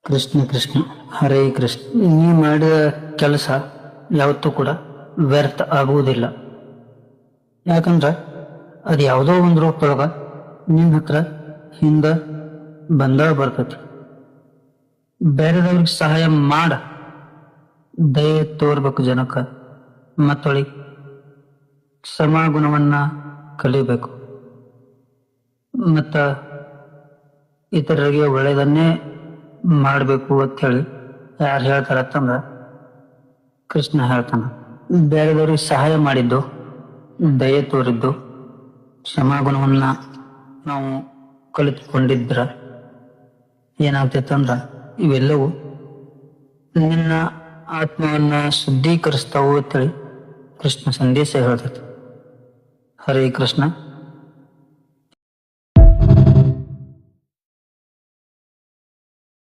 ಕೃಷ್ಣ ಕೃಷ್ಣ ಹರೇ ಕೃಷ್ಣ. ನೀ ಮಾಡಿದ ಕೆಲಸ ಯಾವತ್ತೂ ಕೂಡ ವ್ಯರ್ಥ ಆಗುವುದಿಲ್ಲ. ಯಾಕಂದ್ರೆ ಅದು ಯಾವುದೋ ಒಂದು ರೂಪದೊಳಗ ನಿನ್ನ ಹತ್ರ ಹಿಂದ ಬಂದ ಬರ್ತೈತಿ. ಬೇರೆದವ್ರಿಗೆ ಸಹಾಯ ಮಾಡ, ದಯೆ ತೋರ್ಬೇಕು ಜನಕ್ಕ, ಮತ್ತೊಳಿಗೆ ಸಮಾಗುಣವನ್ನ ಕಲಿಬೇಕು, ಮತ್ತ ಇತರರಿಗೆ ಒಳ್ಳೆಯದನ್ನೇ ಮಾಡಬೇಕು ಅಂತ ಹೇಳಿ ಯಾರು ಹೇಳ್ತಾರತ್ತಂದ್ರ ಕೃಷ್ಣ ಹೇಳ್ತಾನ. ಬೇರೆದವ್ರಿಗೆ ಸಹಾಯ ಮಾಡಿದ್ದು, ದಯೆ ತೋರಿದ್ದು, ಕ್ಷಮಾಗುಣವನ್ನ ನಾವು ಕಲಿತುಕೊಂಡಿದ್ರ ಏನಾಗ್ತೈತಂದ್ರ ಇವೆಲ್ಲವೂ ನಿನ್ನ ಆತ್ಮವನ್ನ ಶುದ್ಧೀಕರಿಸ್ತಾವು ಅಂತೇಳಿ ಕೃಷ್ಣ ಸಂದೇಶ ಹೇಳ್ತೈತಿ. ಹರೇ ಕೃಷ್ಣ.